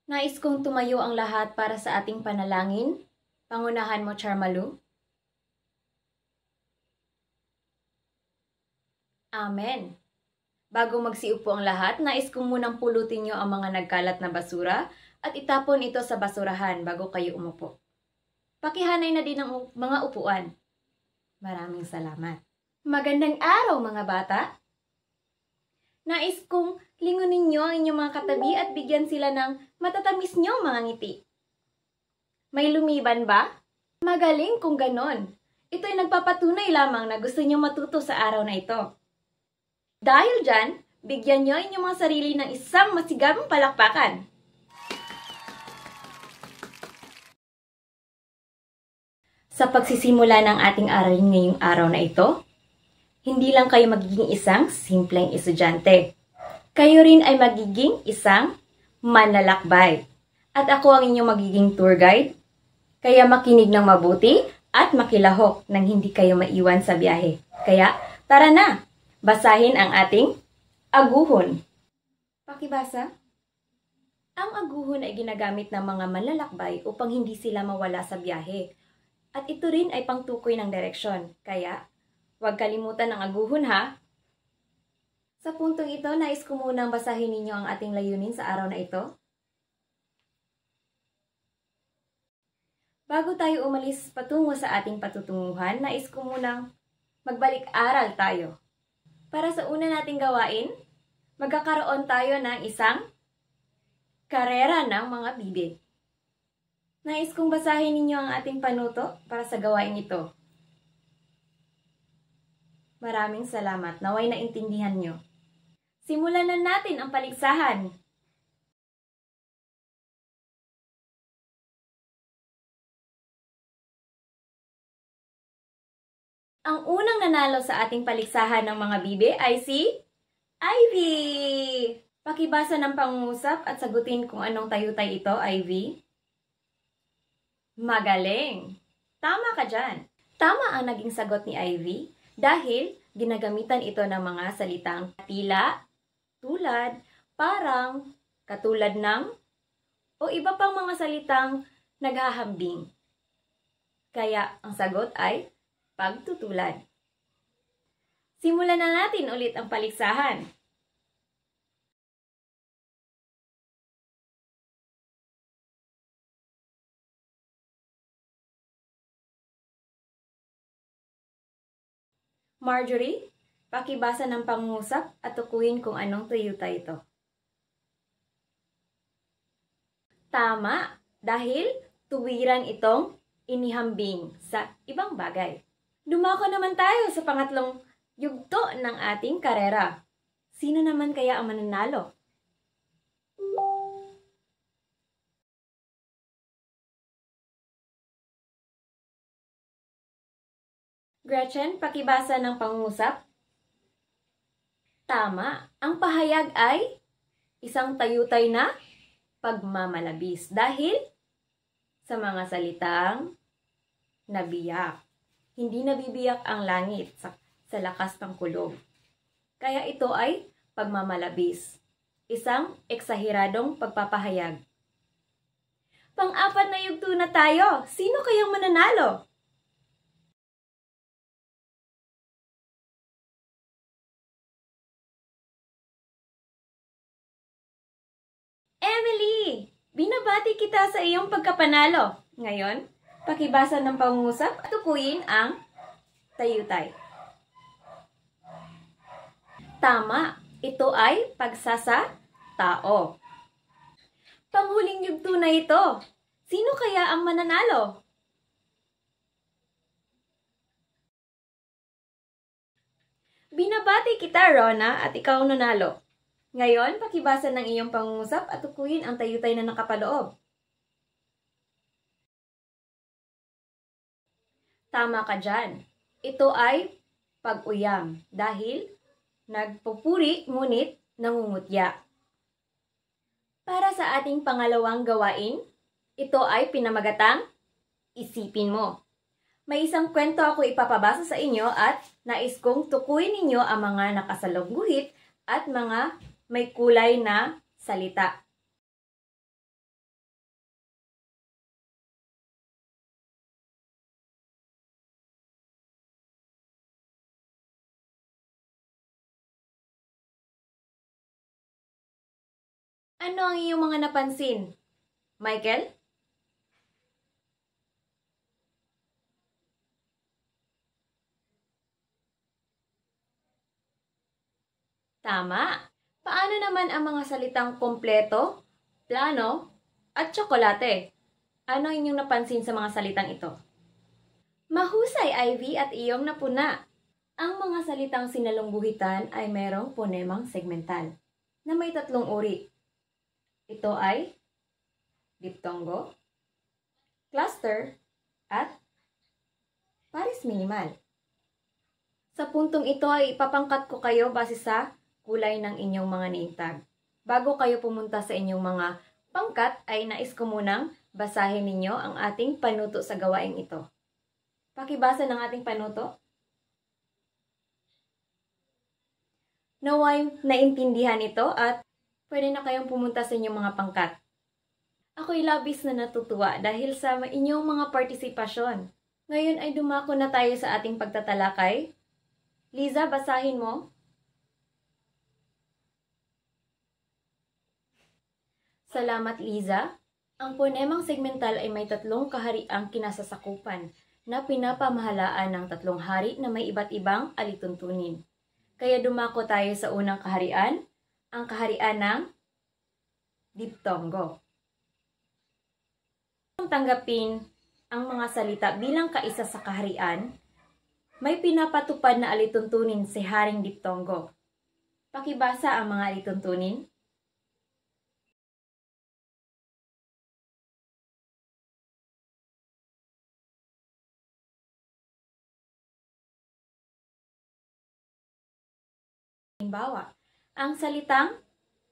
Nais kong tumayo ang lahat para sa ating panalangin. Pangunahan mo, Charmalu. Amen. Bago magsiupo ang lahat, nais kong munang pulutin niyo ang mga nagkalat na basura at itapon ito sa basurahan bago kayo umupo. Pakihanay na din ang mga upuan. Maraming salamat. Magandang araw, mga bata! Nais kong lingunin niyo ang inyong mga katabi at bigyan sila ng matatamis niyong mga ngiti. May lumiban ba? Magaling kung ganon. Ito'y nagpapatunay lamang na gusto niyo matuto sa araw na ito. Dahil dyan, bigyan niyo inyong mga sarili ng isang masigabong palakpakan. Sa pagsisimula ng ating aralin ngayong araw na ito, hindi lang kayo magiging isang simpleng estudyante. Kayo rin ay magiging isang manlalakbay. At ako ang inyong magiging tour guide. Kaya makinig ng mabuti at makilahok nang hindi kayo maiwan sa biyahe. Kaya tara na, basahin ang ating aguhon. Pakibasa. Ang aguhon ay ginagamit ng mga manlalakbay upang hindi sila mawala sa biyahe. At ito rin ay pangtukoy ng direksyon. Kaya, huwag kalimutan ang aguhon ha. Sa puntong ito, nais ko munang basahin ninyo ang ating layunin sa araw na ito. Bago tayo umalis patungo sa ating patutunguhan, nais ko munang magbalik-aral tayo. Para sa una nating gawain, magkakaroon tayo ng isang karera ng mga bibig. Nais kong basahin ninyo ang ating panuto para sa gawain ito. Maraming salamat. Naway naintindihan nyo. Simulan na natin ang paligsahan. Ang unang nanalo sa ating paligsahan ng mga bibe ay si Ivy. Pakibasa ng pangungusap at sagutin kung anong tayutay ito, Ivy. Magaling! Tama ka dyan. Tama ang naging sagot ni Ivy. Dahil ginagamitan ito ng mga salitang tila, tulad, parang, katulad ng, o iba pang mga salitang naghahambing. Kaya ang sagot ay pagtutulad. Simulan na natin ulit ang paligsahan. Marjorie, pakibasa ng pangungusap at tukuyin kung anong tayutay ito. Tama, dahil tuwiran itong inihambing sa ibang bagay. Dumako naman tayo sa pangatlong yugto ng ating karera. Sino naman kaya ang mananalo? Gretchen, pakibasa ng pangungusap. Tama, ang pahayag ay isang tayutay na pagmamalabis dahil sa mga salitang nabiyak. Hindi nabibiyak ang langit sa lakas ng kulog. Kaya ito ay pagmamalabis. Isang eksaheradong pagpapahayag. Pang-apat na yugto na tayo. Sino kayang mananalo? Emily! Binabati kita sa iyong pagkapanalo. Ngayon, pakibasa ng pangungusap at tukuyin ang tayutay. Tama, ito ay pagsasa-tao. Panghuling yugto na ito. Sino kaya ang mananalo? Binabati kita, Rona, at ikaw nanalo. Ngayon, pakibasa ng iyong pangungusap at tukuyin ang tayutay na nakapaloob. Tama ka dyan. Ito ay pag-uyam dahil nagpupuri ngunit nangungutya. Para sa ating pangalawang gawain, ito ay pinamagatang isipin mo. May isang kwento ako ipapabasa sa inyo at nais kong tukuyin ninyo ang mga nakasalungguhit at mga may kulay na salita. Ano ang iyong mga napansin? Michael? Tama! Paano naman ang mga salitang kompleto, plano, at tsokolate? Ano ang inyong napansin sa mga salitang ito? Mahusay, Ivy, at iyong napuna. Ang mga salitang sinalungguhitan ay merong ponemang segmental na may 3 uri. Ito ay diptongo, cluster, at pares minimal. Sa puntong ito ay ipapangkat ko kayo base sa kulay ng inyong mga name tag. Bago kayo pumunta sa inyong mga pangkat ay nais ko munang basahin ninyo ang ating panuto sa gawaing ito. Pakibasa ng ating panuto. Naway naintindihan ito at pwede na kayong pumunta sa inyong mga pangkat. Ako'y labis na natutuwa dahil sa inyong mga partisipasyon. Ngayon ay dumako na tayo sa ating pagtatalakay. Liza, basahin mo. Salamat, Liza. Ang ponemang segmental ay may 3 kahariang kinasasakupan na pinapamahalaan ng 3 hari na may iba't ibang alituntunin. Kaya dumako tayo sa unang kaharian, ang kaharian ng diptongo. Kung tanggapin ang mga salita bilang kaisa sa kaharian, may pinapatupad na alituntunin si Haring Diptongo. Pakibasa ang mga alituntunin. Halimbawa, ang salitang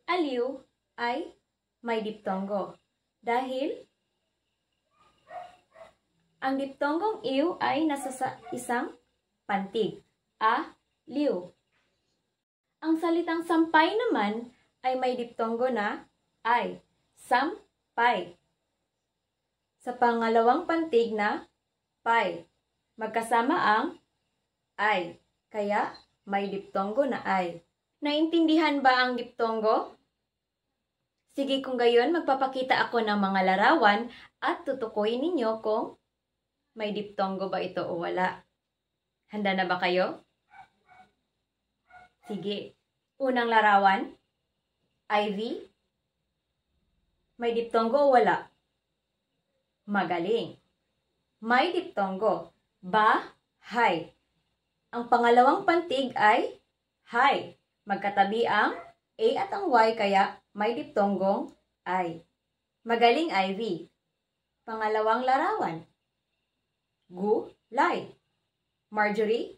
aliw ay may diptongo dahil ang diptonggong iw ay nasa isang pantig, liw. Ang salitang sampay naman ay may diptongo na ay, sampay. Sa pangalawang pantig na pay, magkasama ang ay, kaya may diptongo na ay. Naintindihan ba ang diptongo? Sige, kung gayon, magpapakita ako ng mga larawan at tutukuyin ninyo kung may diptongo ba ito o wala. Handa na ba kayo? Sige. Unang larawan. Ivy. May diptongo o wala? Magaling. May diptongo. Bahay. Ang pangalawang pantig ay hay. Magkatabi ang A at ang Y kaya may diptonggong ay. Magaling, Ivy. Pangalawang larawan. Gulay. Marjorie?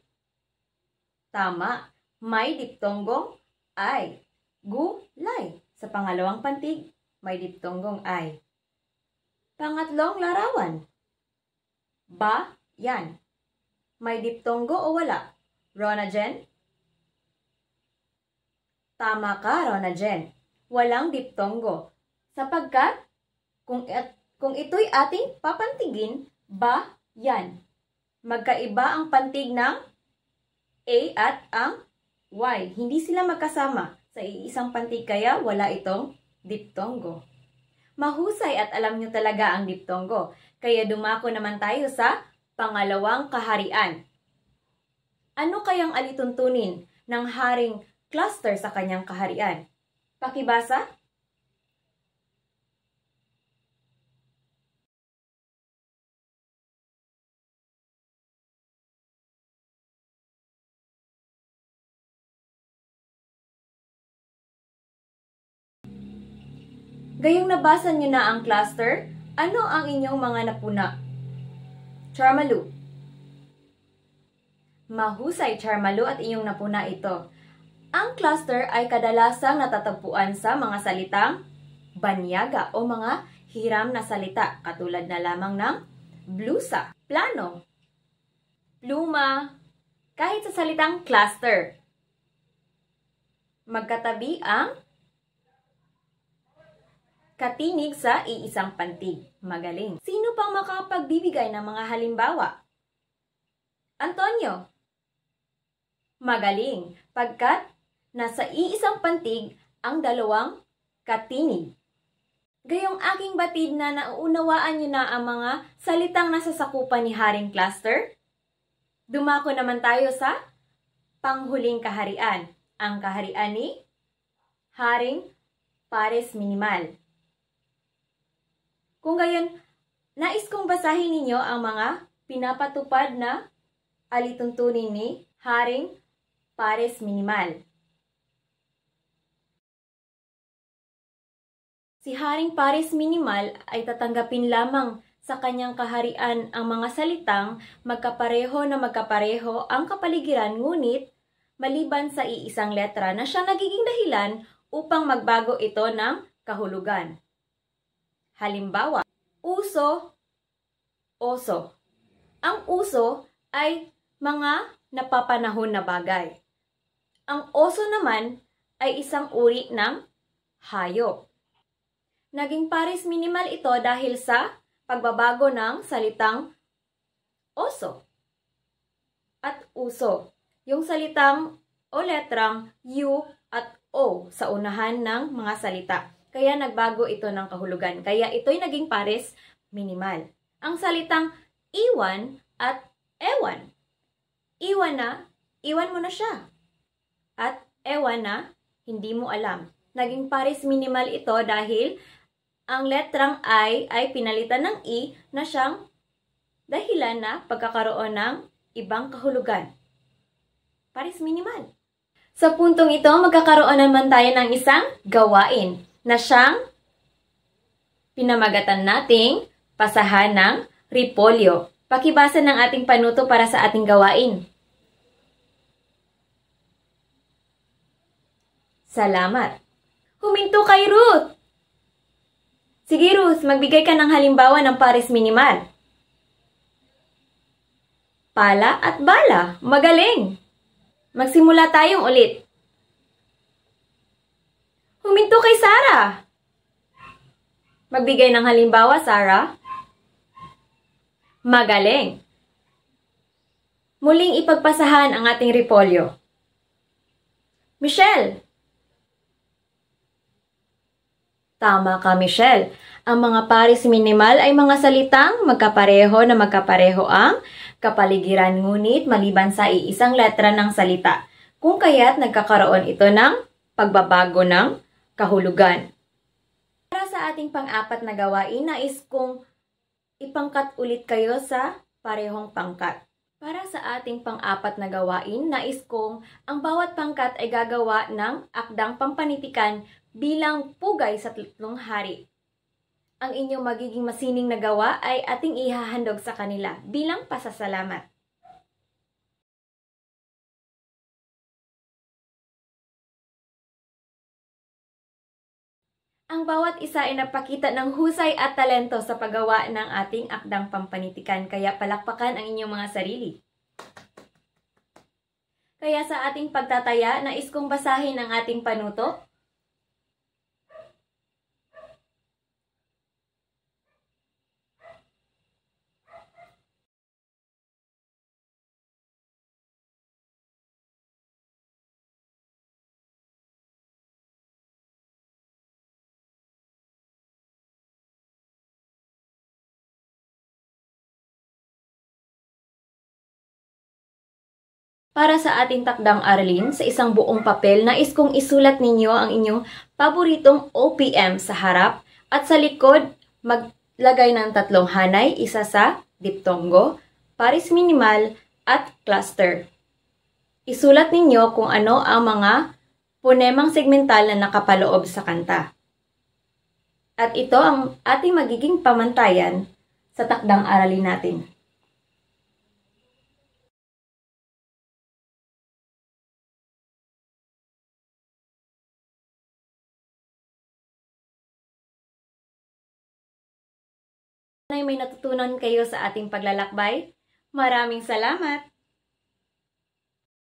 Tama. May diptonggong ay. Gulay. Sa pangalawang pantig, may diptonggong ay. Pangatlong larawan. Bayan. May diptongo o wala? Rona Jen? Tama ka, Rona Jen. Walang diptongo. Sapagkat, kung ito'y ating papantigin, bayan. Magkaiba ang pantig ng A at ang Y. Hindi sila magkasama sa iisang pantig kaya wala itong diptongo. Mahusay at alam nyo talaga ang diptongo. Kaya dumako naman tayo sa pangalawang kaharian. Ano kayang alituntunin ng haring cluster sa kanyang kaharian? Pakibasa. Gayong nabasa nyo na ang cluster, ano ang inyong mga napuna? Charmalu. Mahusay, Charmalu, at inyong napuna ito. Ang cluster ay kadalasang natatagpuan sa mga salitang banyaga o mga hiram na salita, katulad na lamang ng blusa, plano, pluma, kahit sa salitang cluster. Magkatabi ang katinig sa iisang pantig. Magaling. Sino pang makapagbibigay ng mga halimbawa? Antonio. Magaling. Pagkat nasa iisang pantig ang dalawang katinig. Gayong aking batid na nauunawaan niyo na ang mga salitang nasa sakupan ni Haring Cluster, dumako naman tayo sa panghuling kaharian, ang kaharian ni Haring Pares Minimal. Kung gayon, nais kong basahin ninyo ang mga pinapatupad na alituntunin ni Haring Pares Minimal. Si Haring Pares Minimal ay tatanggapin lamang sa kanyang kaharian ang mga salitang magkapareho na magkapareho ang kapaligiran, ngunit maliban sa iisang letra na siya nagiging dahilan upang magbago ito ng kahulugan. Halimbawa, uso, oso. Ang uso ay mga napapanahon na bagay. Ang oso naman ay isang uri ng hayop. Naging pares minimal ito dahil sa pagbabago ng salitang oso at uso. Yung salitang o letrang U at O sa unahan ng mga salita. Kaya nagbago ito ng kahulugan. Kaya ito'y naging pares minimal. Ang salitang iwan at ewan. Iwan na, iwan mo na siya. At ewan na, hindi mo alam. Naging pares minimal ito dahil ang letrang I ay pinalitan ng I na siyang dahilan na pagkakaroon ng ibang kahulugan. Pares minimal. Sa puntong ito, magkakaroon naman tayo ng isang gawain na siyang pinamagatan nating pasahan ng repolyo. Pakibasa ng ating panuto para sa ating gawain. Salamat. Huminto kay Ruth! Sige Ruth, magbigay ka ng halimbawa ng pares minimal. Pala at bala. Magaling! Magsimula tayong ulit. Huminto kay Sarah. Magbigay ng halimbawa, Sarah. Magaling! Muling ipagpasahan ang ating repolyo. Michelle. Tama ka, Michelle. Ang mga pares minimal ay mga salitang magkapareho na magkapareho ang kapaligiran, ngunit maliban sa iisang letra ng salita. Kung kaya't nagkakaroon ito ng pagbabago ng kahulugan. Para sa ating pang-apat na gawain, nais kong ipangkat ulit kayo sa parehong pangkat. Para sa ating pang-apat na gawain, nais kong ang bawat pangkat ay gagawa ng akdang pampanitikan bilang pugay sa tatlong hari. Ang inyong magiging masining na gawa ay ating ihahandog sa kanila bilang pasasalamat. Ang bawat isa ay napakita ng husay at talento sa paggawa ng ating akdang pampanitikan, kaya palakpakan ang inyong mga sarili. Kaya sa ating pagtataya, nais kong basahin ang ating panuto. Para sa ating takdang aralin, sa isang buong papel, nais kong isulat ninyo ang inyong paboritong OPM sa harap at sa likod, maglagay ng tatlong hanay, isa sa diptongo, pares minimal, at cluster. Isulat ninyo kung ano ang mga ponemang segmental na nakapaloob sa kanta. At ito ang ating magiging pamantayan sa takdang aralin natin. May natutunan kayo sa ating paglalakbay. Maraming salamat!